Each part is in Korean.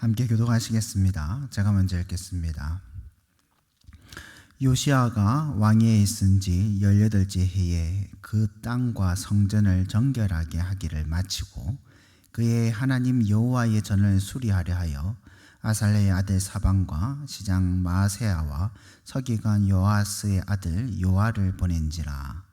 함께 교독하시겠습니다. 제가 먼저 읽겠습니다. 요시야가 왕위에 있은 지 18째 해에 그 땅과 성전을 정결하게 하기를 마치고 그의 하나님 여호와의 전을 수리하려 하여 아살레의 아들 사방과 시장 마세야와 서기관 요아스의 아들 요아를 보낸지라.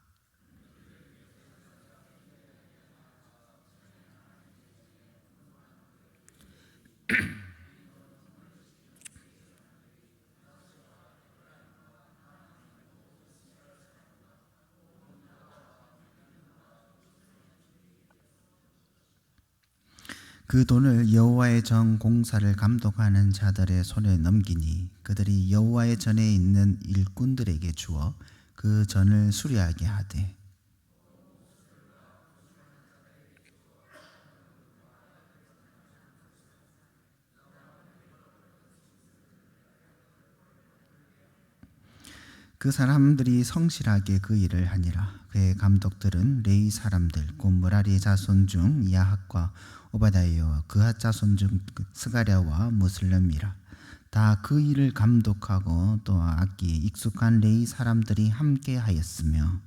그 돈을 여호와의 전 공사를 감독하는 자들의 손에 넘기니 그들이 여호와의 전에 있는 일꾼들에게 주어 그 전을 수리하게 하되, 그 사람들이 성실하게 그 일을 하니라. 그의 감독들은 레위 사람들 곧 므라리 자손 중 야핫과 오바다이와 그핫 자손 중 스가랴와 무슬람이라. 다 그 일을 감독하고 또 악기에 익숙한 레위 사람들이 함께 하였으며,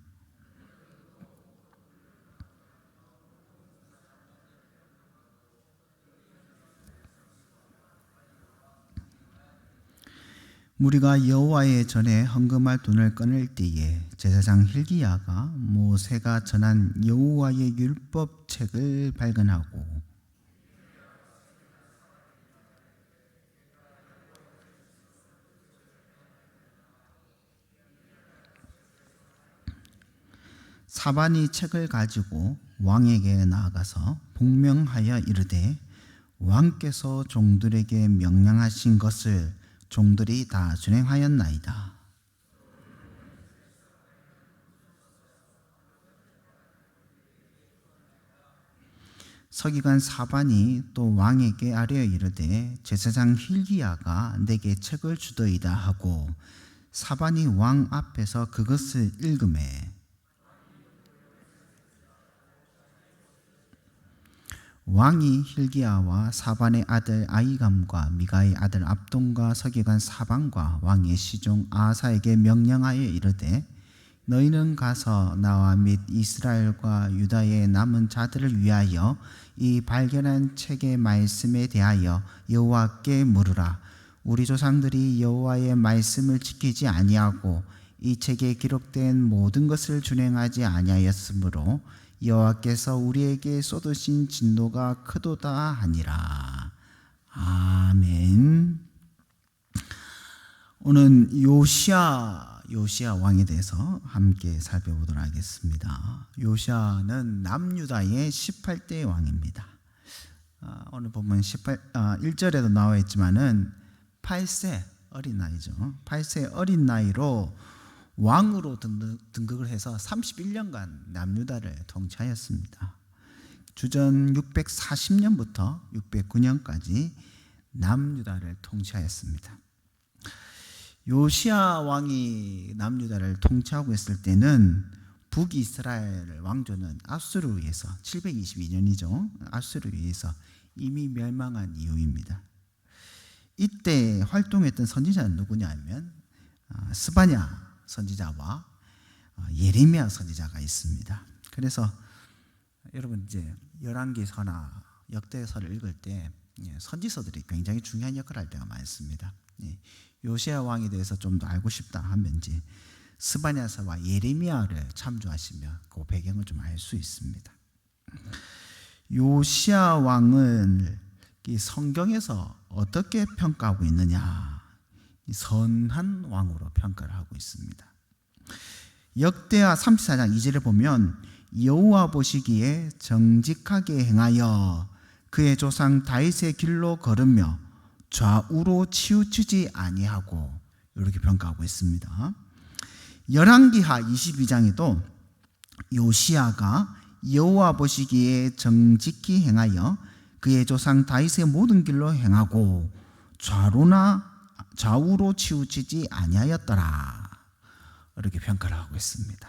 우리가 여호와의 전에 헌금할 돈을 꺼낼 때에 제사장 hil기야가 모세가 전한 여호와의 율법책을 발견하고 사반이 책을 가지고 왕에게 나아가서 복명하여 이르되, 왕께서 종들에게 명령하신 것을 종들이 다 준행하였나이다. 서기관 사반이 또 왕에게 아뢰어 이르되, 제사장 hil기야가 내게 책을 주더이다 하고 사반이 왕 앞에서 그것을 읽음에 왕이 hil기야와 사반의 아들 아히감과 미가의 아들 압돈과 서기관 사반과 왕의 시종 아사에게 명령하여 이르되, 너희는 가서 나와 및 이스라엘과 유다의 남은 자들을 위하여 이 발견한 책의 말씀에 대하여 여호와께 물으라. 우리 조상들이 여호와의 말씀을 지키지 아니하고 이 책에 기록된 모든 것을 준행하지 아니하였으므로 여호와께서 우리에게 쏟으신 진노가 크도다 하니라. 아멘. 오늘 요시야 왕에 대해서 함께 살펴보도록 하겠습니다. 요시야는 남유다의 18대 왕입니다. 오늘 보면 1절에도 나와 있지만은 8세 어린 나이죠. 8세 어린 나이로 왕으로 등극을 해서 31년간 남유다를 통치하였습니다. 주전 640년부터 609년까지 남유다를 통치하였습니다. 요시야 왕이 남유다를 통치하고 있을 때는 북이스라엘 왕조는 아수르에 의해서 722년이죠. 아수르에 의해서 이미 멸망한 이후입니다. 이때 활동했던 선지자는 누구냐면 스바냐 선지자와 예레미야 선지자가 있습니다. 그래서 여러분 이제 열왕기서나 역대서를 읽을 때 선지서들이 굉장히 중요한 역할을 할 때가 많습니다. 요시야 왕에 대해서 좀 더 알고 싶다 하면 이제 스바냐서와 예레미야를 참조하시면 그 배경을 좀 알 수 있습니다. 요시야 왕은 이 성경에서 어떻게 평가하고 있느냐? 선한 왕으로 평가를 하고 있습니다. 역대하 34장 2절을 보면 여호와 보시기에 정직하게 행하여 그의 조상 다윗의 길로 걸으며 좌우로 치우치지 아니하고 이렇게 평가하고 있습니다. 열왕기하 22장에도 요시야가 여호와 보시기에 정직히 행하여 그의 조상 다윗의 모든 길로 행하고 좌우로 치우치지 아니하였더라 이렇게 평가를 하고 있습니다.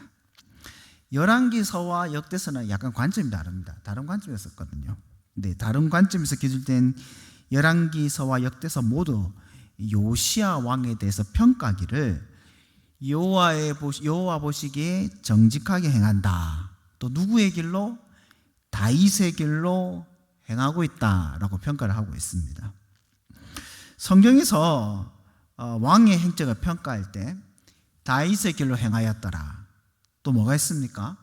열왕기서와 역대서는 약간 관점이 다릅니다. 다른 관점에서 썼거든요. 근데 다른 관점에서 기술된 열왕기서와 역대서 모두 요시야 왕에 대해서 평가하기를 여호와 보시기에 정직하게 행한다. 또 누구의 길로? 다윗의 길로 행하고 있다라고 평가를 하고 있습니다. 성경에서 왕의 행적을 평가할 때 다윗의 길로 행하였더라. 또 뭐가 있습니까?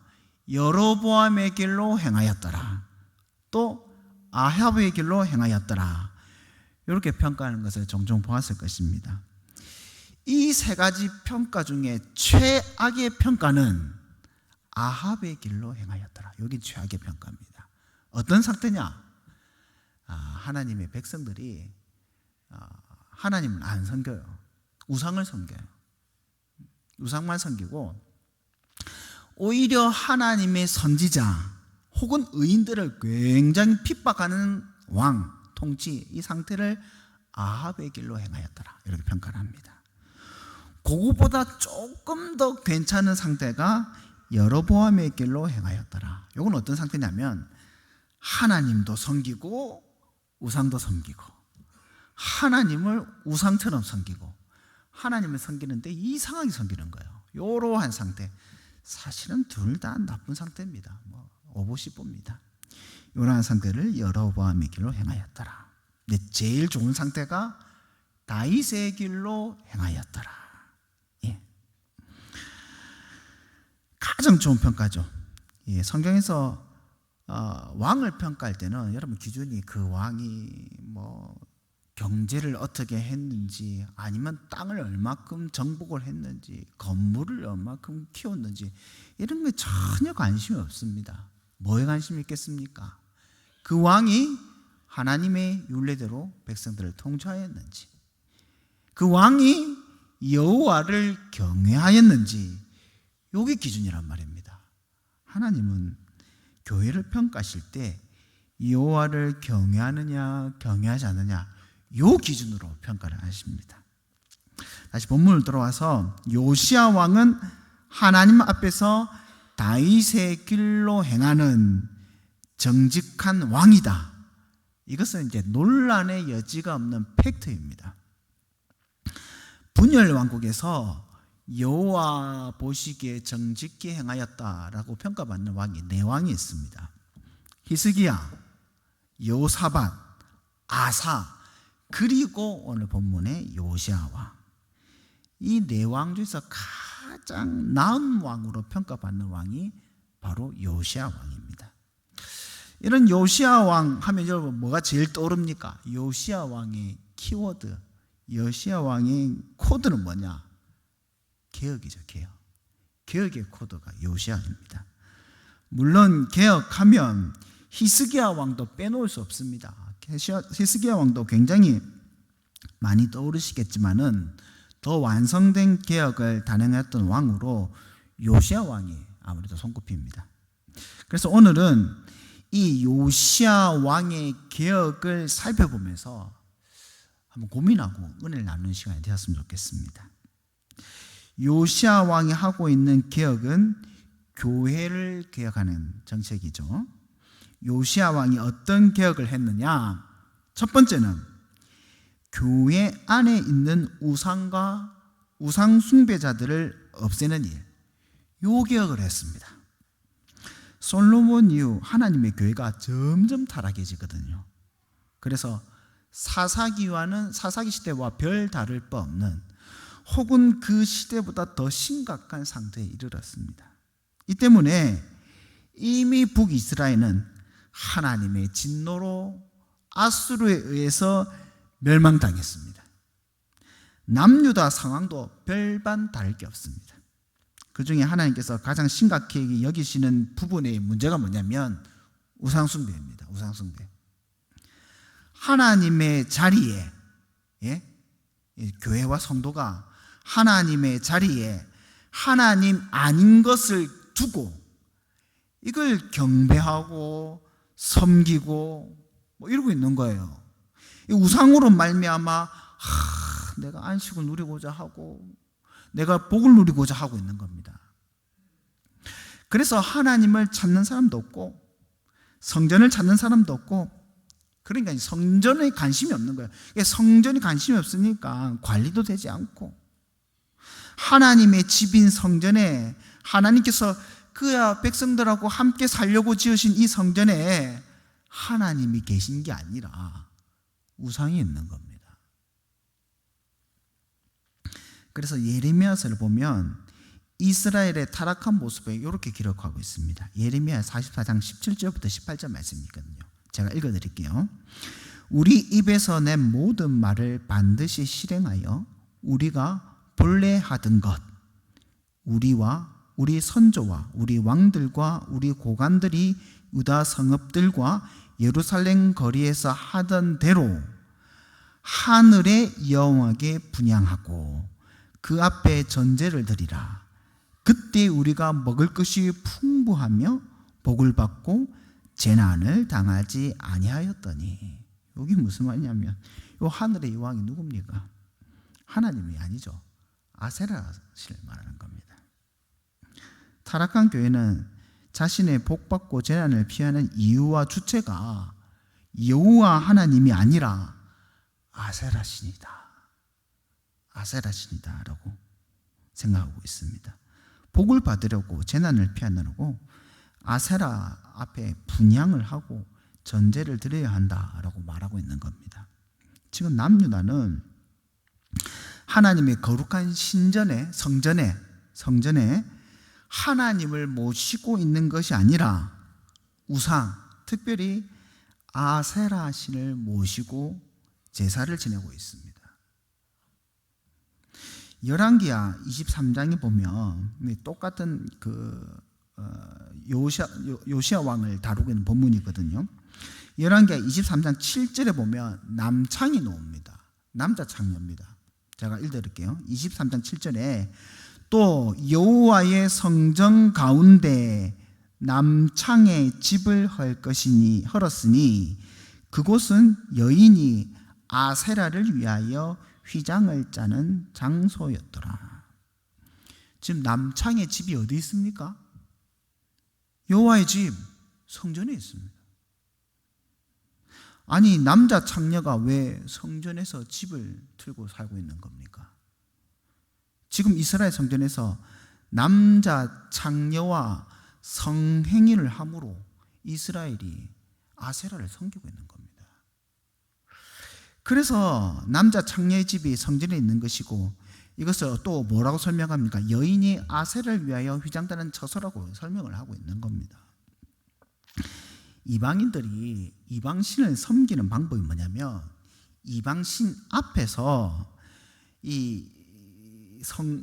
여로보암의 길로 행하였더라. 또 아합의 길로 행하였더라. 이렇게 평가하는 것을 종종 보았을 것입니다. 이 세 가지 평가 중에 최악의 평가는 아합의 길로 행하였더라. 여기 최악의 평가입니다. 어떤 상태냐? 하나님의 백성들이 하나님을 안 섬겨요. 우상을 섬겨요. 우상만 섬기고 오히려 하나님의 선지자 혹은 의인들을 굉장히 핍박하는 왕, 통치, 이 상태를 아합의 길로 행하였더라. 이렇게 평가를 합니다. 그거보다 조금 더 괜찮은 상태가 여로보암의 길로 행하였더라. 이건 어떤 상태냐면 하나님도 섬기고 우상도 섬기고 하나님을 우상처럼 섬기고 하나님을 섬기는데 이상하게 섬기는 거예요. 이러한 상태. 사실은 둘 다 나쁜 상태입니다. 오보시보입니다. 이러한 상태를 여로보암의 길로 행하였더라. 근데 제일 좋은 상태가 다윗의 길로 행하였더라. 가장 좋은 평가죠. 성경에서 왕을 평가할 때는 여러분 기준이 그 왕이 경제를 어떻게 했는지 아니면 땅을 얼마큼 정복을 했는지 건물을 얼마큼 키웠는지 이런 게 전혀 관심이 없습니다. 뭐에 관심이 있겠습니까? 그 왕이 하나님의 율례대로 백성들을 통치하였는지 그 왕이 여호와를 경외하였는지 이게 기준이란 말입니다. 하나님은 교회를 평가하실 때 여호와를 경외하느냐 경외하지 않느냐 이 기준으로 평가를 하십니다. 다시 본문을 들어와서 요시야 왕은 하나님 앞에서 다윗의 길로 행하는 정직한 왕이다. 이것은 이제 논란의 여지가 없는 팩트입니다. 분열 왕국에서 여호와 보시기에 정직히 행하였다라고 평가받는 왕이 네 왕이 있습니다. 히스기야, 여호사밧, 아사, 그리고 오늘 본문의 요시야 왕. 이 네 왕 중에서 가장 나은 왕으로 평가받는 왕이 바로 요시야 왕입니다. 이런 요시야 왕 하면 여러분 뭐가 제일 떠오릅니까? 요시야 왕의 키워드, 요시야 왕의 코드는 뭐냐? 개혁이죠, 개혁. 개혁의 코드가 요시야입니다. 물론 개혁하면 히스기야 왕도 빼놓을 수 없습니다. 히스기야 왕도 굉장히 많이 떠오르시겠지만은 더 완성된 개혁을 단행했던 왕으로 요시야 왕이 아무래도 손꼽힙니다. 그래서 오늘은 이 요시야 왕의 개혁을 살펴보면서 한번 고민하고 은혜를 나누는 시간이 되었으면 좋겠습니다. 요시야 왕이 하고 있는 개혁은 교회를 개혁하는 정책이죠. 요시야 왕이 어떤 개혁을 했느냐? 첫 번째는 교회 안에 있는 우상과 우상 숭배자들을 없애는 일, 요 개혁을 했습니다. 솔로몬 이후 하나님의 교회가 점점 타락해지거든요. 그래서 사사기 시대와 별 다를 바 없는 혹은 그 시대보다 더 심각한 상태에 이르렀습니다. 이 때문에 이미 북이스라엘은 하나님의 진노로 아수르에 의해서 멸망당했습니다. 남유다 상황도 별반 다를 게 없습니다. 그 중에 하나님께서 가장 심각하게 여기시는 부분의 문제가 뭐냐면 우상숭배입니다. 우상숭배. 하나님의 자리에 교회와 성도가 하나님의 자리에 하나님 아닌 것을 두고 이걸 경배하고 섬기고 이러고 있는 거예요. 이 우상으로 말미암아 내가 안식을 누리고자 하고 내가 복을 누리고자 하고 있는 겁니다. 그래서 하나님을 찾는 사람도 없고 성전을 찾는 사람도 없고 그러니까 성전에 관심이 없는 거예요. 성전에 관심이 없으니까 관리도 되지 않고, 하나님의 집인 성전에, 하나님께서 그야 백성들하고 함께 살려고 지으신 이 성전에 하나님이 계신 게 아니라 우상이 있는 겁니다. 그래서 예레미야서를 보면 이스라엘의 타락한 모습을 이렇게 기록하고 있습니다. 예레미야 44장 17절부터 18절 말씀이거든요. 제가 읽어드릴게요. 우리 입에서 낸 모든 말을 반드시 실행하여 우리가 본래 하던 것, 우리와 우리 선조와 우리 왕들과 우리 고관들이 유다 성읍들과 예루살렘 거리에서 하던 대로 하늘의 여호와께 분향하고 그 앞에 전제를 드리라. 그때 우리가 먹을 것이 풍부하며 복을 받고 재난을 당하지 아니하였더니, 여기 무슨 말이냐면 이 하늘의 여왕이 누굽니까? 하나님이 아니죠. 아세라를 말하는 겁니다. 타락한 교회는 자신의 복받고 재난을 피하는 이유와 주체가 여호와 하나님이 아니라 아세라신이다, 아세라신이다라고 생각하고 있습니다. 복을 받으려고, 재난을 피하느라고 아세라 앞에 분향을 하고 전제를 드려야 한다라고 말하고 있는 겁니다. 지금 남유다는 하나님의 거룩한 신전에, 성전에 하나님을 모시고 있는 것이 아니라 우상, 특별히 아세라 신을 모시고 제사를 지내고 있습니다. 열왕기야 23장에 보면 똑같은 요시야 왕을 다루고 있는 본문이거든요. 열왕기야 23장 7절에 보면 남창이 나옵니다. 남자 창녀입니다. 제가 읽어드릴게요. 23장 7절에 또 여호와의 성전 가운데 남창의 집을 헐었으니 그곳은 여인이 아세라를 위하여 휘장을 짜는 장소였더라. 지금 남창의 집이 어디 있습니까? 여호와의 집, 성전에 있습니다. 아니, 남자 창녀가 왜 성전에서 집을 틀고 살고 있는 겁니까? 지금 이스라엘 성전에서 남자 창녀와 성행위를 함으로 이스라엘이 아세라를 섬기고 있는 겁니다. 그래서 남자 창녀의 집이 성전에 있는 것이고, 이것을 또 뭐라고 설명합니까? 여인이 아세라를 위하여 휘장다는 처소라고 설명을 하고 있는 겁니다. 이방인들이 이방신을 섬기는 방법이 뭐냐면, 이방신 앞에서 이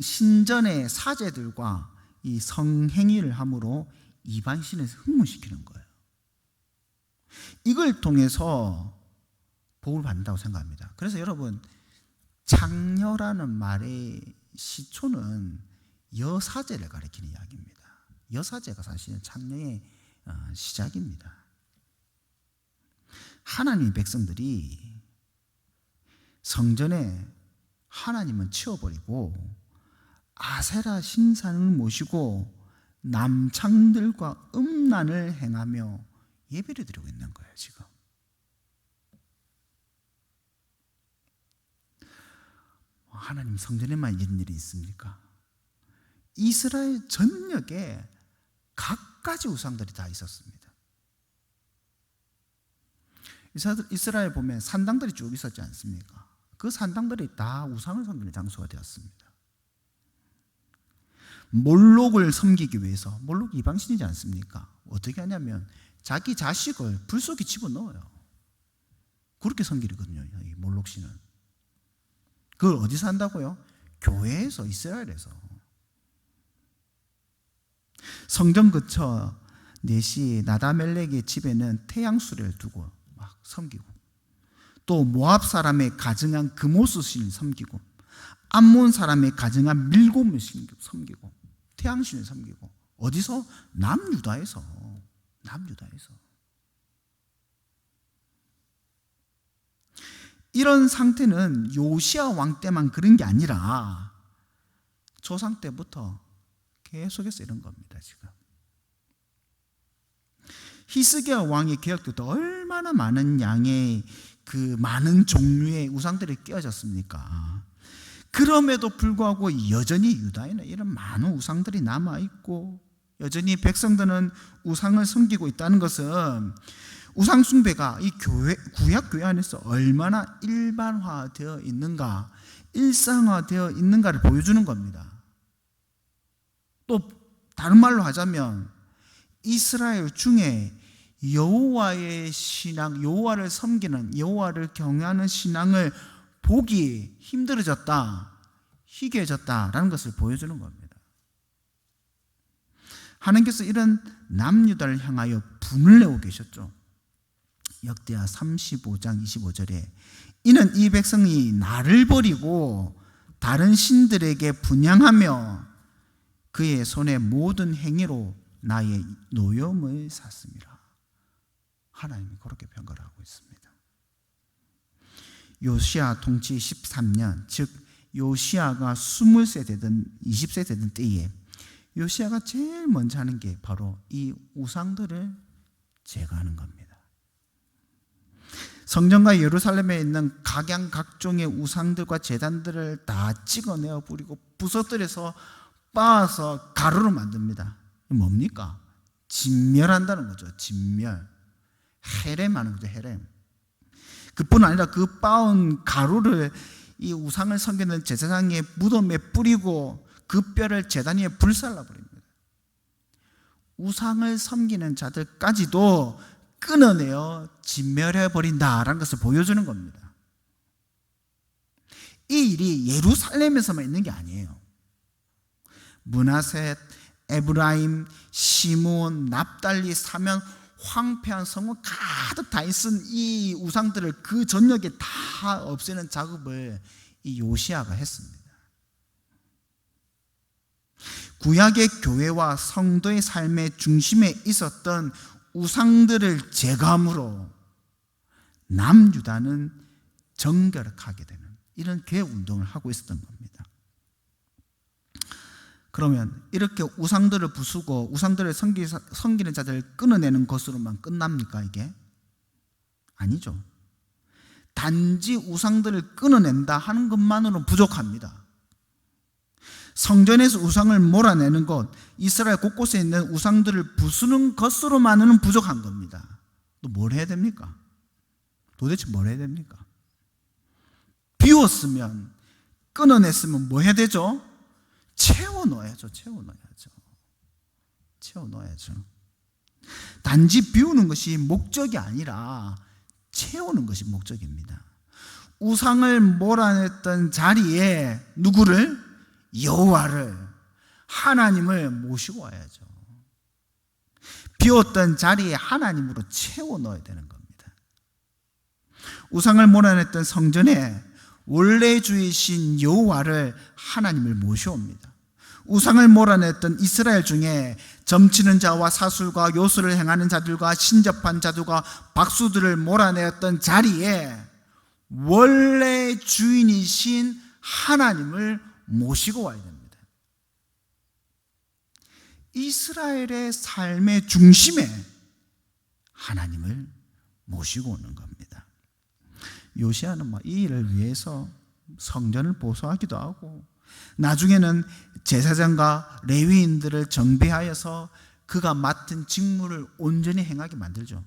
신전의 사제들과 이 성행위를 함으로 이방신을 흥분시키는 거예요. 이걸 통해서 복을 받는다고 생각합니다. 그래서 여러분, 창녀라는 말의 시초는 여사제를 가리키는 이야기입니다. 여사제가 사실은 창녀의 시작입니다. 하나님의 백성들이 성전에 하나님은 치워버리고 아세라 신상을 모시고 남창들과 음란을 행하며 예배를 드리고 있는 거예요. 지금 하나님 성전에만 이런 일이 있습니까? 이스라엘 전역에 각가지 우상들이 다 있었습니다. 이스라엘 보면 산당들이 쭉 있었지 않습니까? 그 산당들이 다 우상을 섬기는 장소가 되었습니다. 몰록을 섬기기 위해서, 몰록 이방신이지 않습니까? 어떻게 하냐면 자기 자식을 불 속에 집어넣어요. 그렇게 섬기거든요, 이 몰록신은. 그걸 어디서 한다고요? 교회에서, 이스라엘에서. 성전 근처 넷이 나다멜렉의 집에는 태양수레를 두고 막 섬기고, 또 모압 사람의 가증한 금오스 신을 섬기고, 암몬 사람의 가증한 밀곰을 섬기고, 태양신을 섬기고. 어디서? 남유다에서. 이런 상태는 요시야 왕 때만 그런 게 아니라 조상 때부터 계속해서 이런 겁니다. 지금 히스기야 왕의 개혁도 얼마나 많은 양의 그 많은 종류의 우상들이 끼어졌습니까? 그럼에도 불구하고 여전히 유다에는 이런 많은 우상들이 남아있고 여전히 백성들은 우상을 섬기고 있다는 것은 우상 숭배가 이 구약 교회 안에서 얼마나 일반화되어 있는가, 일상화되어 있는가를 보여주는 겁니다. 또 다른 말로 하자면 이스라엘 중에 여호와의 신앙, 여호와를 섬기는, 여호와를 경외하는 신앙을 보기 힘들어졌다, 희귀해졌다라는 것을 보여주는 겁니다. 하나님께서 이런 남유다를 향하여 분을 내고 계셨죠. 역대하 35장 25절에 이는 이 백성이 나를 버리고 다른 신들에게 분향하며 그의 손의 모든 행위로 나의 노염을 샀습니다. 하나님이 그렇게 평가를 하고 있습니다. 요시야 통치 13년, 즉 요시야가 20세 되던 20세 되던 때에 요시야가 제일 먼저 하는 게 바로 이 우상들을 제거하는 겁니다. 성전과 예루살렘에 있는 각양각종의 우상들과 제단들을 다 찍어내어 버리고 부서뜨려서 빻아서 가루로 만듭니다. 뭡니까? 진멸한다는 거죠. 진멸. 헤렘하는 거죠. 헤렘. 그뿐 아니라 그 빻은 가루를 이 우상을 섬기는 제사장의 무덤에 뿌리고 그 뼈를 제단 위에 불살라 버립니다. 우상을 섬기는 자들까지도 끊어내어 진멸해 버린다라는 것을 보여주는 겁니다. 이 일이 예루살렘에서만 있는 게 아니에요. 므낫셋, 에브라임, 시므온, 납달리, 사면 황폐한 성문 가득 다 있은 이 우상들을 그 전역에 다 없애는 작업을 이 요시야가 했습니다. 구약의 교회와 성도의 삶의 중심에 있었던 우상들을 제거함으로 남유다는 정결하게 되는 이런 개혁 운동을 하고 있었던 겁니다. 그러면 이렇게 우상들을 부수고 우상들을 섬기는 자들을 끊어내는 것으로만 끝납니까 이게? 아니죠. 단지 우상들을 끊어낸다 하는 것만으로는 부족합니다. 성전에서 우상을 몰아내는 것, 이스라엘 곳곳에 있는 우상들을 부수는 것으로만은 부족한 겁니다. 또 뭘 해야 됩니까? 도대체 뭘 해야 됩니까? 비웠으면, 끊어냈으면 뭐 해야 되죠? 채워 넣어야죠. 단지 비우는 것이 목적이 아니라 채우는 것이 목적입니다. 우상을 몰아냈던 자리에 누구를? 여호와를, 하나님을 모시고 와야죠. 비웠던 자리에 하나님으로 채워 넣어야 되는 겁니다. 우상을 몰아냈던 성전에 원래 주이신 여호와를, 하나님을 모셔옵니다. 우상을 몰아냈던 이스라엘 중에 점치는 자와 사술과 요술을 행하는 자들과 신접한 자들과 박수들을 몰아내었던 자리에 원래 주인이신 하나님을 모시고 와야 됩니다. 이스라엘의 삶의 중심에 하나님을 모시고 오는 겁니다. 요시야는 이 일을 위해서 성전을 보수하기도 하고 나중에는 제사장과 레위인들을 정비하여서 그가 맡은 직무를 온전히 행하게 만들죠.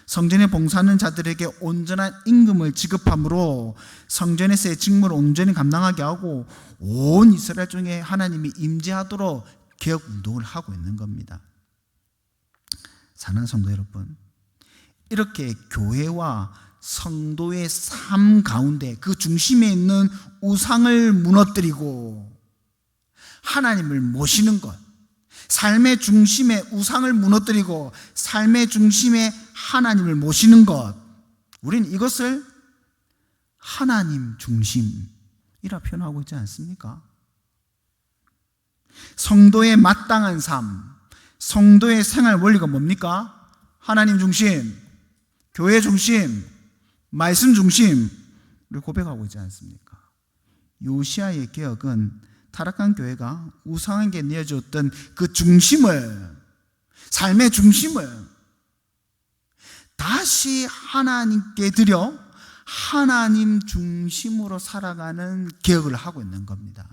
성전에 봉사하는 자들에게 온전한 임금을 지급함으로 성전에서의 직무를 온전히 감당하게 하고 온 이스라엘 중에 하나님이 임재하도록 개혁운동을 하고 있는 겁니다. 사랑하는 성도 여러분, 이렇게 교회와 성도의 삶 가운데 그 중심에 있는 우상을 무너뜨리고 하나님을 모시는 것, 삶의 중심에 우상을 무너뜨리고 삶의 중심에 하나님을 모시는 것, 우리는 이것을 하나님 중심이라 표현하고 있지 않습니까? 성도의 마땅한 삶, 성도의 생활 원리가 뭡니까? 하나님 중심, 교회 중심, 말씀 중심을 고백하고 있지 않습니까? 요시야의 개혁은 타락한 교회가 우상에게 내어줬던 그 중심을, 삶의 중심을 다시 하나님께 드려 하나님 중심으로 살아가는 개혁을 하고 있는 겁니다.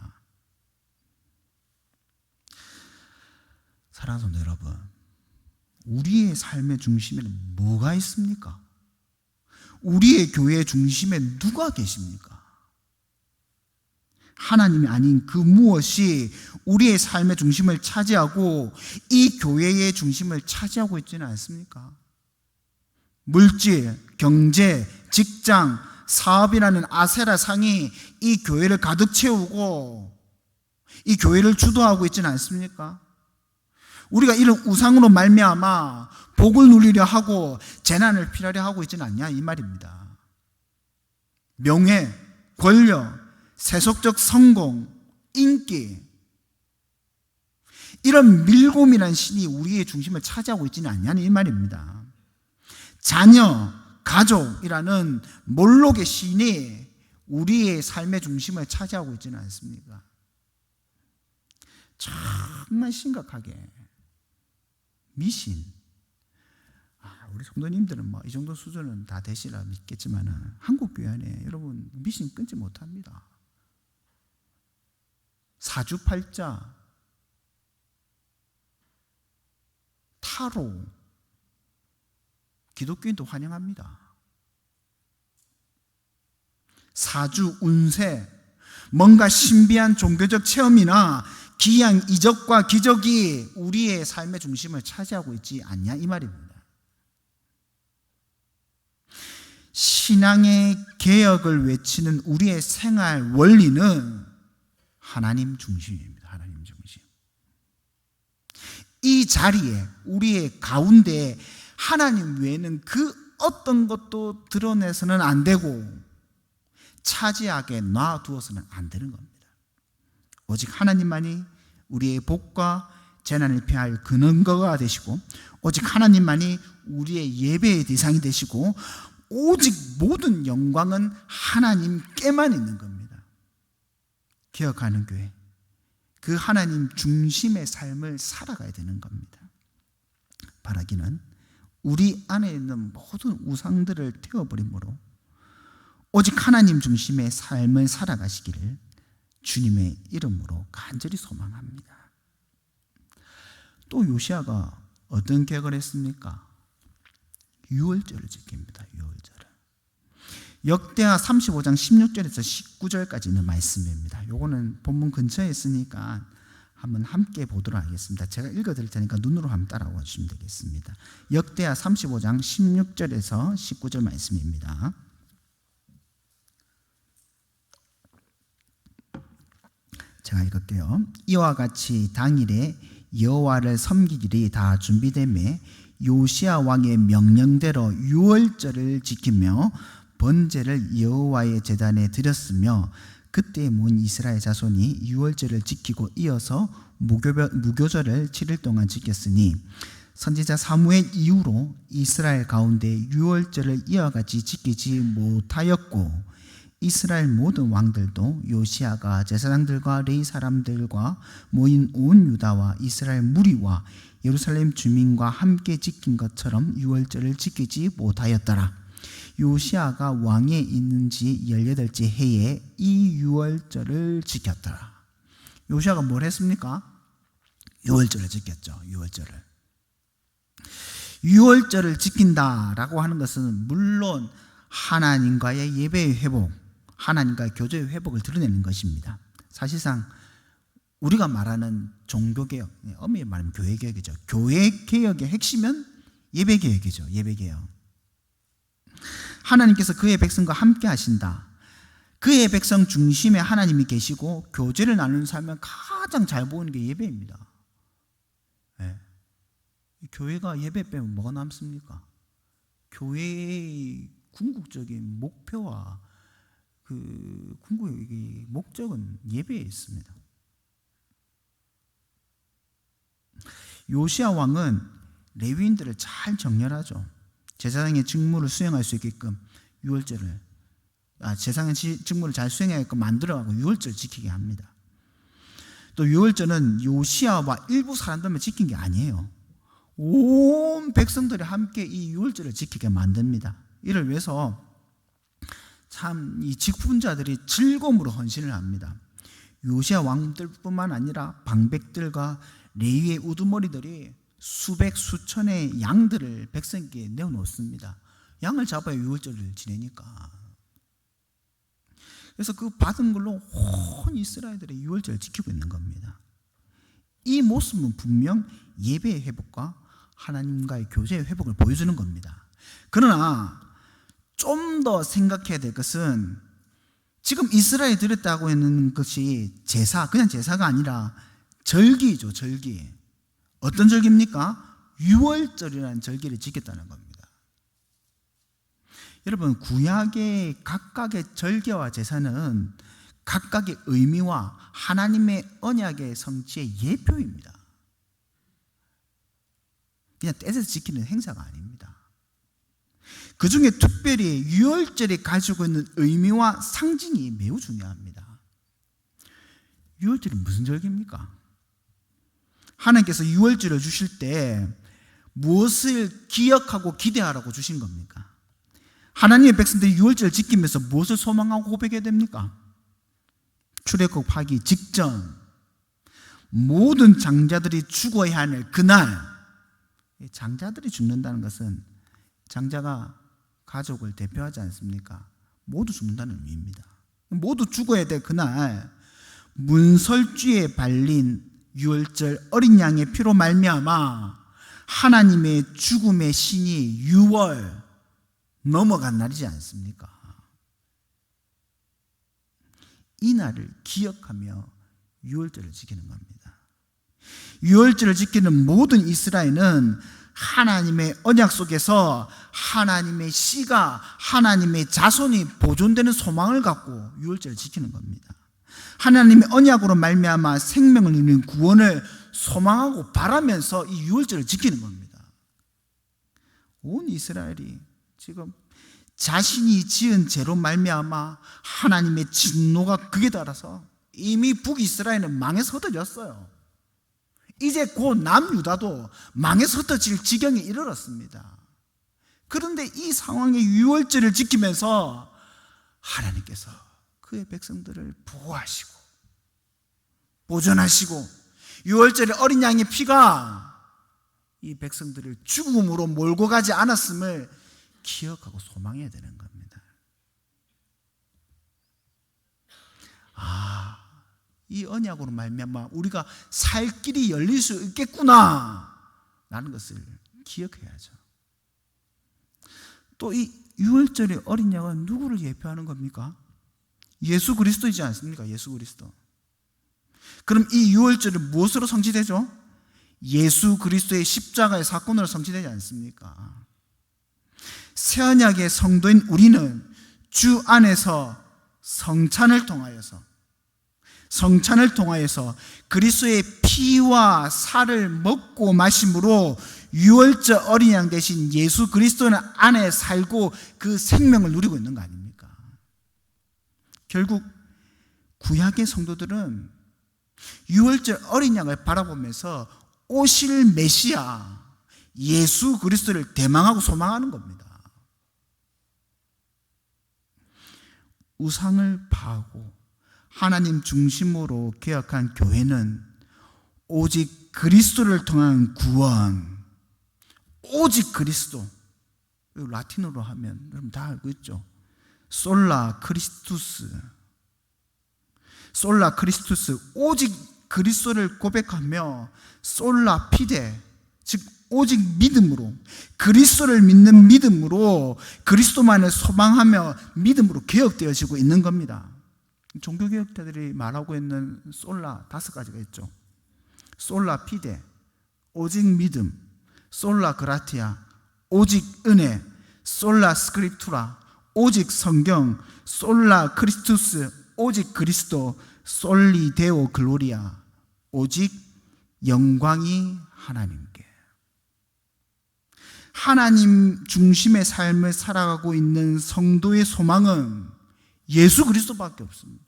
사랑하는 성도 여러분, 우리의 삶의 중심에는 뭐가 있습니까? 우리의 교회의 중심에 누가 계십니까? 하나님이 아닌 그 무엇이 우리의 삶의 중심을 차지하고 이 교회의 중심을 차지하고 있지는 않습니까? 물질, 경제, 직장, 사업이라는 아세라상이 이 교회를 가득 채우고 이 교회를 주도하고 있지는 않습니까? 우리가 이런 우상으로 말미암아 복을 누리려 하고 재난을 피하려 하고 있지는 않냐 이 말입니다. 명예, 권력, 세속적 성공, 인기, 이런 밀곰이라는 신이 우리의 중심을 차지하고 있지는 않냐는 이 말입니다. 자녀, 가족이라는 몰록의 신이 우리의 삶의 중심을 차지하고 있지는 않습니까? 정말 심각하게 미신. 우리 성도님들은 뭐 이 정도 수준은 다 되시라 믿겠지만 한국 교회 안에 여러분 미신 끊지 못합니다. 사주팔자, 타로, 기독교인도 환영합니다. 사주, 운세, 뭔가 신비한 종교적 체험이나 기이한 이적과 기적이 우리의 삶의 중심을 차지하고 있지 않냐 이 말입니다. 신앙의 개혁을 외치는 우리의 생활 원리는 하나님 중심입니다. 하나님 중심. 이 자리에 우리의 가운데 하나님 외에는 그 어떤 것도 드러내서는 안 되고 차지하게 놔두어서는 안 되는 겁니다. 오직 하나님만이 우리의 복과 재난을 피할 근원거가 되시고 오직 하나님만이 우리의 예배의 대상이 되시고 오직 모든 영광은 하나님께만 있는 겁니다. 기억하는 교회, 그 하나님 중심의 삶을 살아가야 되는 겁니다. 바라기는 우리 안에 있는 모든 우상들을 태워버림으로 오직 하나님 중심의 삶을 살아가시기를 주님의 이름으로 간절히 소망합니다. 또 요시야가 어떤 계획을 했습니까? 유월절을 지킵니다. 유월절을. 역대하 35장 16절에서 19절까지 있는 말씀입니다. 요거는 본문 근처에 있으니까 한번 함께 보도록 하겠습니다. 제가 읽어드릴 테니까 눈으로 한번 따라와 주시면 되겠습니다. 역대하 35장 16절에서 19절 말씀입니다. 제가 읽을게요. 이와 같이 당일에 여호와를 섬기길이 다 준비되매 요시야 왕의 명령대로 유월절을 지키며 번제를 여호와의 제단에 드렸으며 그때 문 이스라엘 자손이 유월절을 지키고 이어서 무교절을 7일 동안 지켰으니 선지자 사무엘 이후로 이스라엘 가운데 유월절을 이와 같이 지키지 못하였고 이스라엘 모든 왕들도 요시야가 제사장들과 레위 사람들과 모인 온 유다와 이스라엘 무리와 예루살렘 주민과 함께 지킨 것처럼 유월절을 지키지 못하였더라. 요시야가 왕에 있는 지 18째 해에 이 유월절을 지켰더라. 요시야가 뭘 했습니까? 유월절을 지켰죠. 유월절을 지킨다라고 하는 것은 물론 하나님과의 예배의 회복, 하나님과의 교제의 회복을 드러내는 것입니다. 사실상 우리가 말하는 종교개혁, 엄밀히 말하면 교회개혁이죠. 교회개혁의 핵심은 예배개혁이죠. 예배개혁. 하나님께서 그의 백성과 함께 하신다. 그의 백성 중심에 하나님이 계시고 교제를 나누는 삶을 가장 잘 보이는 게 예배입니다. 네. 교회가 예배 빼면 뭐가 남습니까? 교회의 궁극적인 목표와 그 궁극의 목적은 예배에 있습니다. 요시야 왕은 레위인들을 잘 정렬하죠. 제사장의 직무를 수행할 수 있게끔 유월절을 제사장의 직무를 잘 수행하게끔 만들어가고 유월절을 지키게 합니다. 또 유월절은 요시야와 일부 사람들만 지킨 게 아니에요. 온 백성들이 함께 이 유월절을 지키게 만듭니다. 이를 위해서 참 이 직분자들이 즐거움으로 헌신을 합니다. 요시아 왕들뿐만 아니라 방백들과 레위의 우두머리들이 수백 수천의 양들을 백성에게 내어놓습니다. 양을 잡아야 유월절을 지내니까. 그래서 그 받은 걸로 온 이스라엘들이 유월절을 지키고 있는 겁니다. 이 모습은 분명 예배의 회복과 하나님과의 교제의 회복을 보여주는 겁니다. 그러나 좀 더 생각해야 될 것은 지금 이스라엘이 드렸다고 했는 것이 제사, 그냥 제사가 아니라 절기죠, 절기. 어떤 절기입니까? 유월절이라는 절기를 지켰다는 겁니다. 여러분, 구약의 각각의 절기와 제사는 각각의 의미와 하나님의 언약의 성취의 예표입니다. 그냥 떼서 지키는 행사가 아닙니다. 그 중에 특별히 유월절이 가지고 있는 의미와 상징이 매우 중요합니다. 유월절이 무슨 절기입니까? 하나님께서 유월절을 주실 때 무엇을 기억하고 기대하라고 주신 겁니까? 하나님의 백성들이 유월절을 지키면서 무엇을 소망하고 고백해야 됩니까? 출애굽하기 직전 모든 장자들이 죽어야 하는 그날, 장자들이 죽는다는 것은 장자가 가족을 대표하지 않습니까? 모두 죽는다는 의미입니다. 모두 죽어야 될 그날 문설주에 발린 유월절 어린 양의 피로 말미암아 하나님의 죽음의 신이 유월 넘어간 날이지 않습니까? 이 날을 기억하며 유월절을 지키는 겁니다. 유월절을 지키는 모든 이스라엘은 하나님의 언약 속에서 하나님의 씨가, 하나님의 자손이 보존되는 소망을 갖고 유월절을 지키는 겁니다. 하나님의 언약으로 말미암아 생명을 누리는 구원을 소망하고 바라면서 이 유월절을 지키는 겁니다. 온 이스라엘이 지금 자신이 지은 죄로 말미암아 하나님의 진노가 극에 달아서 이미 북이스라엘은 망해서 흩어졌어요. 이제 곧 남유다도 망해서 흩어질 지경에 이르렀습니다. 그런데 이 상황의 유월절을 지키면서 하나님께서 그의 백성들을 보호하시고 보존하시고 유월절의 어린 양의 피가 이 백성들을 죽음으로 몰고 가지 않았음을 기억하고 소망해야 되는 겁니다. 이 언약으로 말미암아 우리가 살 길이 열릴 수 있겠구나 라는 것을 기억해야죠. 또 이 유월절의 어린 양은 누구를 예표하는 겁니까? 예수 그리스도이지 않습니까? 예수 그리스도. 그럼 이 유월절은 무엇으로 성취되죠? 예수 그리스도의 십자가의 사건으로 성취되지 않습니까? 새언약의 성도인 우리는 주 안에서 성찬을 통하여서 그리스도의 피와 살을 먹고 마심으로 유월절 어린 양 대신 예수 그리스도는 안에 살고 그 생명을 누리고 있는 거 아닙니까? 결국 구약의 성도들은 유월절 어린 양을 바라보면서 오실 메시아 예수 그리스도를 대망하고 소망하는 겁니다. 우상을 파하고 하나님 중심으로 개혁한 교회는 오직 그리스도를 통한 구원, 오직 그리스도. 라틴어로 하면 여러분 다 알고 있죠? 솔라 크리스투스, 오직 그리스도를 고백하며 솔라 피데, 즉 오직 믿음으로, 그리스도를 믿는 믿음으로, 그리스도만을 소망하며 믿음으로 개혁되어지고 있는 겁니다. 종교개혁자들이 말하고 있는 솔라 5가지가 있죠. 솔라 피데, 오직 믿음, 솔라 그라티아, 오직 은혜, 솔라 스크립투라, 오직 성경, 솔라 크리스투스, 오직 그리스도, 솔리 데오 글로리아, 오직 영광이 하나님께. 하나님 중심의 삶을 살아가고 있는 성도의 소망은 예수 그리스도밖에 없습니다.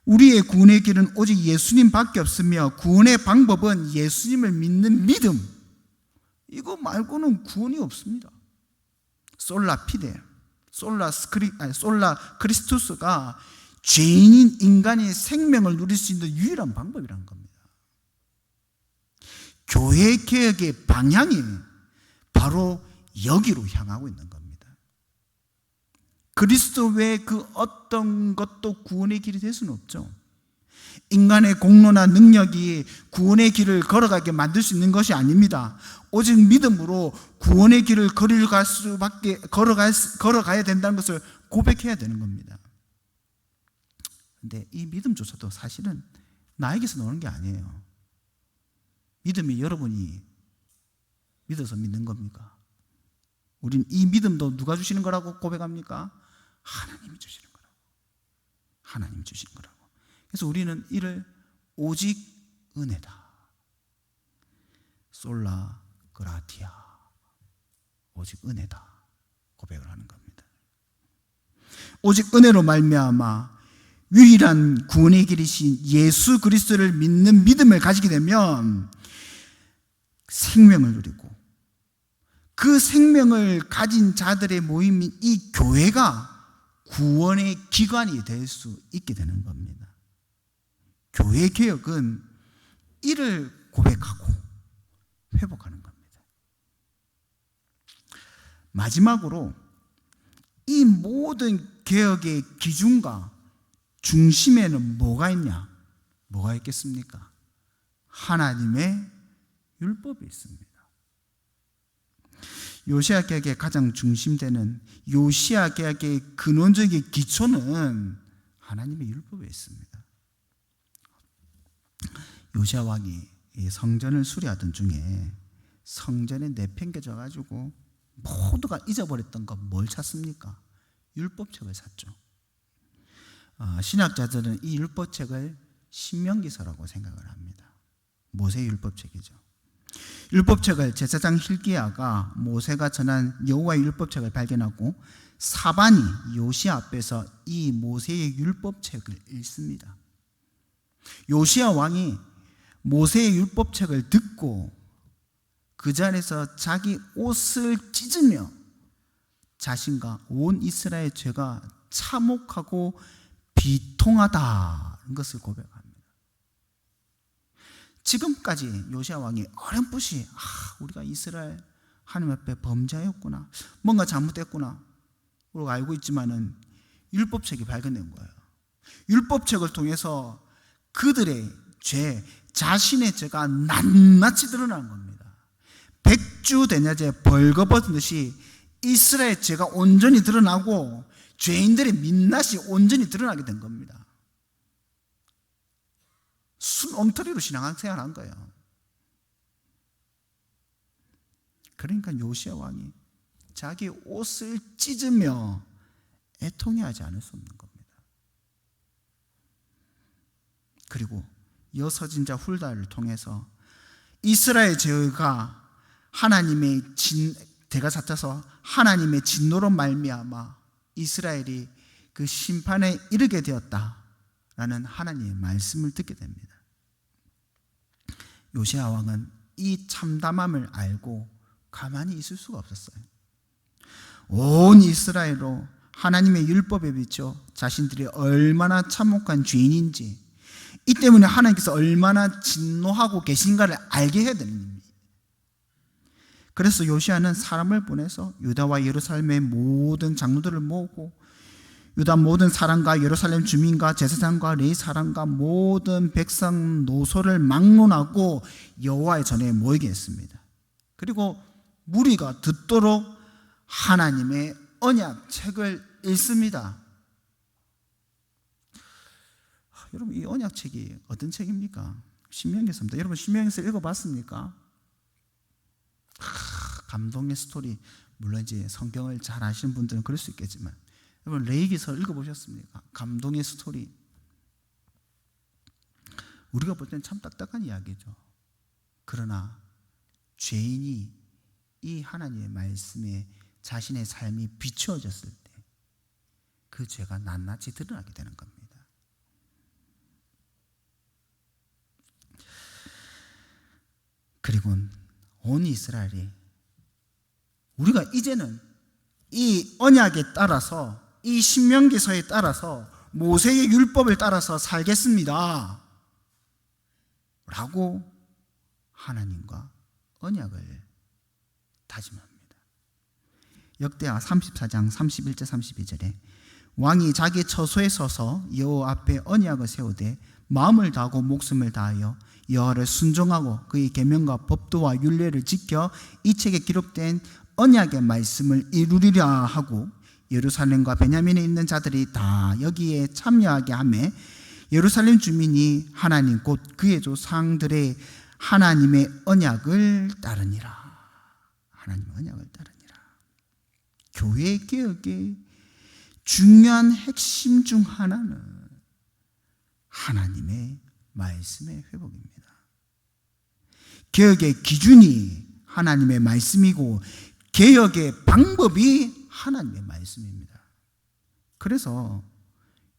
우리의 구원의 길은 오직 예수님밖에 없으며 구원의 방법은 예수님을 믿는 믿음, 이거 말고는 구원이 없습니다. 솔라 피데, 솔라 크리스투스가 죄인인 인간의 생명을 누릴 수 있는 유일한 방법이라는 겁니다. 교회 개혁의 방향이 바로 여기로 향하고 있는 겁니다. 그리스도 외에 그 어떤 것도 구원의 길이 될 수는 없죠. 인간의 공로나 능력이 구원의 길을 걸어가게 만들 수 있는 것이 아닙니다. 오직 믿음으로 구원의 길을 걸어가야 된다는 것을 고백해야 되는 겁니다. 그런데 이 믿음조차도 사실은 나에게서 나오는 게 아니에요. 믿음이 여러분이 믿어서 믿는 겁니까? 우린 이 믿음도 누가 주시는 거라고 고백합니까? 하나님이 주시는 거라고. 하나님이 주시는 거라고. 그래서 우리는 이를 오직 은혜다, 솔라 그라티아, 오직 은혜다 고백을 하는 겁니다. 오직 은혜로 말미암아 유일한 구원의 길이신 예수 그리스도를 믿는 믿음을 가지게 되면 생명을 누리고, 그 생명을 가진 자들의 모임인 이 교회가 구원의 기관이 될 수 있게 되는 겁니다. 교회 개혁은 이를 고백하고 회복하는 겁니다. 마지막으로 이 모든 개혁의 기준과 중심에는 뭐가 있냐? 뭐가 있겠습니까? 하나님의 율법이 있습니다. 요시야 개혁의 가장 중심되는 요시야 개혁의 근원적인 기초는 하나님의 율법에 있습니다. 요시야 왕이 성전을 수리하던 중에 성전에 내팽개져 가지고 모두가 잊어버렸던 것 뭘 찾습니까? 율법책을 찾죠. 신학자들은 이 율법책을 신명기서라고 생각을 합니다. 모세의 율법책이죠. 율법책을 제사장 hil기야가 모세가 전한 여호와의 율법책을 발견하고 사반이 요시야 앞에서 이 모세의 율법책을 읽습니다. 요시야 왕이 모세의 율법책을 듣고 그 자리에서 자기 옷을 찢으며 자신과 온 이스라엘 죄가 참혹하고 비통하다는 것을 고백합니다. 지금까지 요시야 왕이 어렴풋이 우리가 이스라엘 하나님 앞에 범죄하였구나, 뭔가 잘못됐구나 우리가 알고 있지만은 율법책이 발견된 거예요. 율법책을 통해서 그들의 죄, 자신의 죄가 낱낱이 드러나는 겁니다. 백주대낮에 벌거벗듯이 이스라엘 죄가 온전히 드러나고 죄인들의 민낯이 온전히 드러나게 된 겁니다. 순 엉터리로 신앙생활을 한 거예요. 그러니까 요시야 왕이 자기 옷을 찢으며 애통해하지 않을 수 없는 겁니다. 그리고 여서진자 훌다를 통해서 이스라엘 죄가 대가 삭혀서 하나님의 진노로 말미암아 이스라엘이 그 심판에 이르게 되었다라는 하나님의 말씀을 듣게 됩니다. 요시야 왕은 이 참담함을 알고 가만히 있을 수가 없었어요. 온 이스라엘로 하나님의 율법에 비춰 자신들이 얼마나 참혹한 죄인인지, 이 때문에 하나님께서 얼마나 진노하고 계신가를 알게 해야 되는 겁니다. 그래서 요시야는 사람을 보내서 유다와 예루살렘의 모든 장로들을 모으고 유다 모든 사람과 예루살렘 주민과 제사장과 레위 사람과 모든 백성 노소를 막론하고 여호와의 전에 모이게 했습니다. 그리고 무리가 듣도록 하나님의 언약책을 읽습니다. 여러분, 이 언약책이 어떤 책입니까? 신명기서입니다. 여러분, 신명기서 읽어봤습니까? 감동의 스토리. 물론 이제 성경을 잘 아시는 분들은 그럴 수 있겠지만, 여러분 레위기서 읽어보셨습니까? 감동의 스토리. 우리가 볼 때는 참 딱딱한 이야기죠. 그러나 죄인이 이 하나님의 말씀에 자신의 삶이 비추어졌을 때 그 죄가 낱낱이 드러나게 되는 겁니다. 그리고 온 이스라엘이 우리가 이제는 이 언약에 따라서 이 신명기서에 따라서 모세의 율법을 따라서 살겠습니다 라고 하나님과 언약을 다짐합니다. 역대하 34장 31절 32절에 왕이 자기 처소에 서서 여호와 앞에 언약을 세우되 마음을 다하고 목숨을 다하여 여호와를 순종하고 그의 계명과 법도와 율례를 지켜 이 책에 기록된 언약의 말씀을 이루리라 하고 예루살렘과 베냐민에 있는 자들이 다 여기에 참여하게 하며 예루살렘 주민이 하나님 곧 그의 조상들의 하나님의 언약을 따르니라. 하나님의 언약을 따르니라. 교회 개혁의 중요한 핵심 중 하나는 하나님의 말씀의 회복입니다. 개혁의 기준이 하나님의 말씀이고 개혁의 방법이 하나님의 말씀입니다. 그래서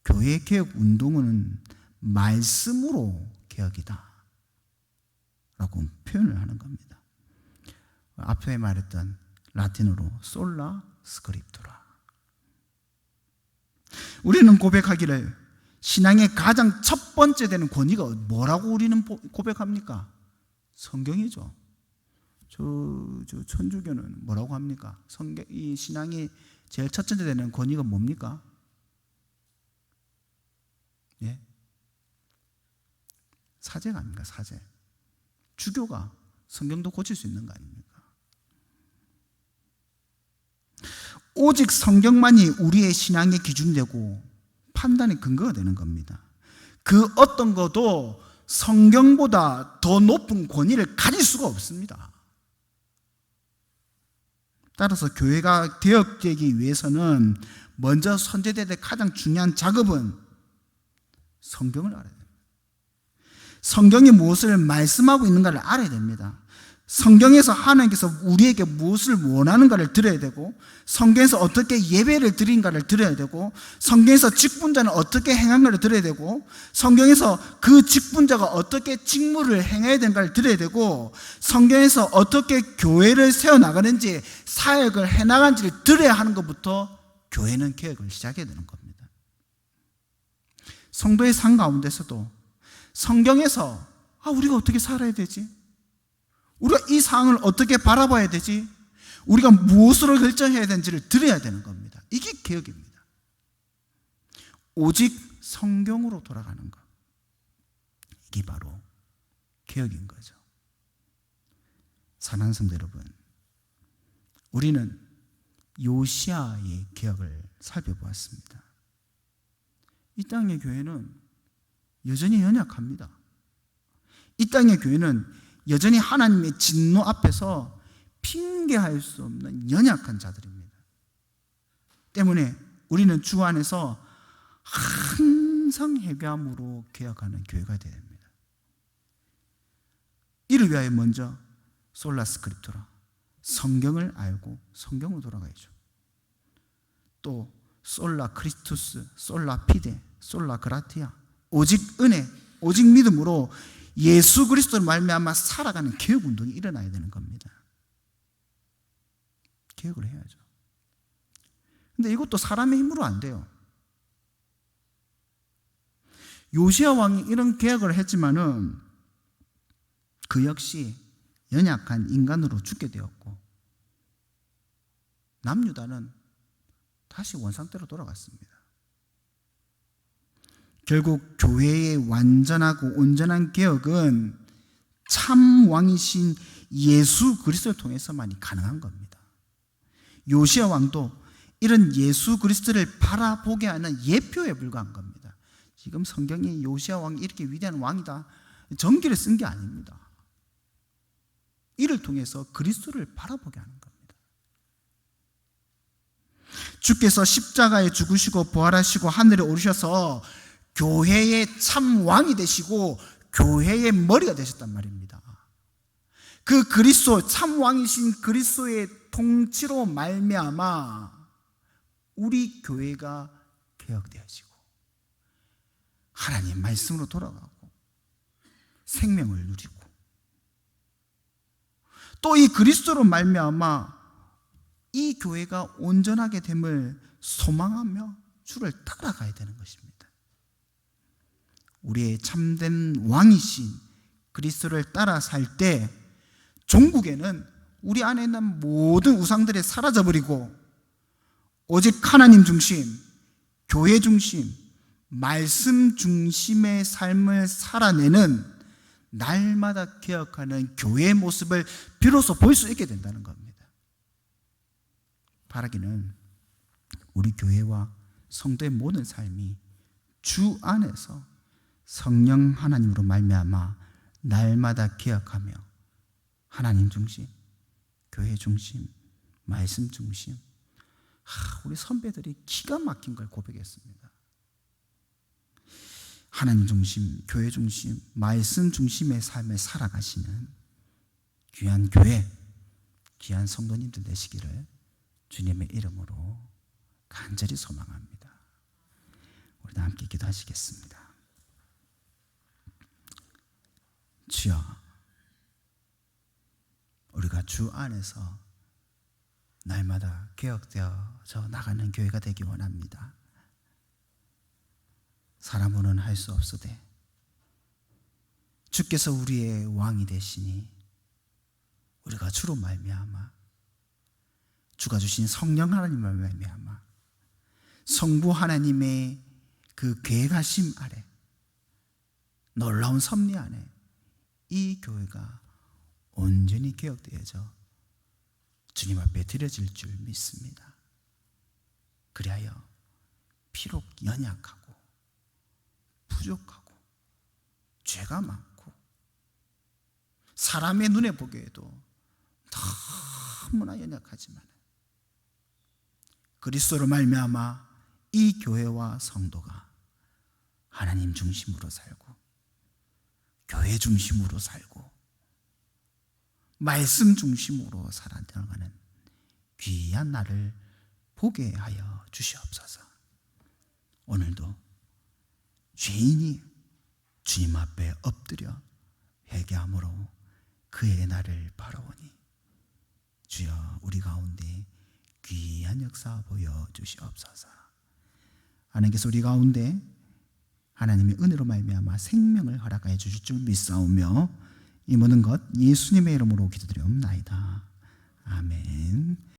교회 개혁 운동은 말씀으로 개혁이다 라고 표현을 하는 겁니다. 앞에 말했던 라틴어로 솔라 스크립투라. 우리는 고백하기를 신앙의 가장 첫 번째 되는 권위가 뭐라고 우리는 고백합니까? 성경이죠. 저 천주교는 뭐라고 합니까? 이 신앙이 제일 첫 번째 되는 권위가 뭡니까? 예? 사제가 아닙니까? 사제. 주교가 성경도 고칠 수 있는 거 아닙니까? 오직 성경만이 우리의 신앙의 기준이 되고 판단의 근거가 되는 겁니다. 그 어떤 것도 성경보다 더 높은 권위를 가질 수가 없습니다. 따라서 교회가 개혁되기 위해서는 먼저 선제돼야 될 가장 중요한 작업은 성경을 알아야 됩니다. 성경이 무엇을 말씀하고 있는가를 알아야 됩니다. 성경에서 하나님께서 우리에게 무엇을 원하는가를 들어야 되고, 성경에서 어떻게 예배를 드린가를 들어야 되고, 성경에서 직분자는 어떻게 행한가를 들어야 되고, 성경에서 그 직분자가 어떻게 직무를 행해야 되는가를 들어야 되고, 성경에서 어떻게 교회를 세워나가는지, 사역을 해나가는지를 들어야 하는 것부터 교회는 개혁을 시작해야 되는 겁니다. 성도의 삶 가운데서도 성경에서 우리가 어떻게 살아야 되지? 우리가 이 상황을 어떻게 바라봐야 되지? 우리가 무엇으로 결정해야 되는지를 들어야 되는 겁니다. 이게 개혁입니다. 오직 성경으로 돌아가는 것. 이게 바로 개혁인 거죠. 사랑하는 성도 여러분, 우리는 요시야의 개혁을 살펴보았습니다. 이 땅의 교회는 여전히 연약합니다. 이 땅의 교회는 여전히 하나님의 진노 앞에서 핑계할 수 없는 연약한 자들입니다. 때문에 우리는 주 안에서 항상 회개함으로 개혁하는 교회가 되어야 됩니다. 이를 위하여 먼저 솔라 스크립투라, 성경을 알고 성경으로 돌아가야죠. 또 솔라 크리스투스, 솔라 피데, 솔라 그라티아, 오직 은혜, 오직 믿음으로 예수 그리스도를 말미암아 살아가는 개혁 운동이 일어나야 되는 겁니다. 개혁을 해야죠. 근데 이것도 사람의 힘으로 안 돼요. 요시야 왕이 이런 개혁을 했지만은 그 역시 연약한 인간으로 죽게 되었고, 남유다는 다시 원상태로 돌아갔습니다. 결국 교회의 완전하고 온전한 개혁은 참 왕이신 예수 그리스도를 통해서만이 가능한 겁니다. 요시야 왕도 이런 예수 그리스도를 바라보게 하는 예표에 불과한 겁니다. 지금 성경이 요시야 왕이 이렇게 위대한 왕이다, 전기를 쓴 게 아닙니다. 이를 통해서 그리스도를 바라보게 하는 겁니다. 주께서 십자가에 죽으시고 부활하시고 하늘에 오르셔서 교회의 참 왕이 되시고 교회의 머리가 되셨단 말입니다. 그 그리스도, 참 왕이신 그리스도의 통치로 말미암아 우리 교회가 개혁되어지고 하나님 말씀으로 돌아가고 생명을 누리고 또 이 그리스도로 말미암아 이 교회가 온전하게 됨을 소망하며 주를 따라가야 되는 것입니다. 우리의 참된 왕이신 그리스도를 따라 살 때 종국에는 우리 안에 있는 모든 우상들이 사라져버리고 오직 하나님 중심, 교회 중심, 말씀 중심의 삶을 살아내는 날마다 개혁하는 교회의 모습을 비로소 볼 수 있게 된다는 겁니다. 바라기는 우리 교회와 성도의 모든 삶이 주 안에서 성령 하나님으로 말미암아 날마다 개혁하며 하나님 중심, 교회 중심, 말씀 중심. 우리 선배들이 기가 막힌 걸 고백했습니다. 하나님 중심, 교회 중심, 말씀 중심의 삶을 살아가시는 귀한 교회, 귀한 성도님들 되시기를 주님의 이름으로 간절히 소망합니다. 우리 다 함께 기도하시겠습니다. 주여, 우리가 주 안에서 날마다 개혁되어져 나가는 교회가 되기 원합니다. 사람으로는 할 수 없으되 주께서 우리의 왕이 되시니 우리가 주로 말미암아 주가 주신 성령 하나님을 말미암아 성부 하나님의 그 계획하심 아래 놀라운 섭리 안에 이 교회가 온전히 개혁되어져 주님 앞에 드려질 줄 믿습니다. 그리하여 비록 연약하고 부족하고 죄가 많고 사람의 눈에 보기에도 너무나 연약하지만 그리스도로 말미암아 이 교회와 성도가 하나님 중심으로 살고 교회 중심으로 살고 말씀 중심으로 살아나가는 귀한 날을 보게 하여 주시옵소서. 오늘도 죄인이 주님 앞에 엎드려 회개함으로 그의 날을 바라오니 주여 우리 가운데 귀한 역사 보여주시옵소서. 하나님께서 우리 가운데 하나님의 은혜로 말미암아 생명을 허락하여 주실 줄 믿사오며 이 모든 것 예수님의 이름으로 기도드리옵나이다. 아멘.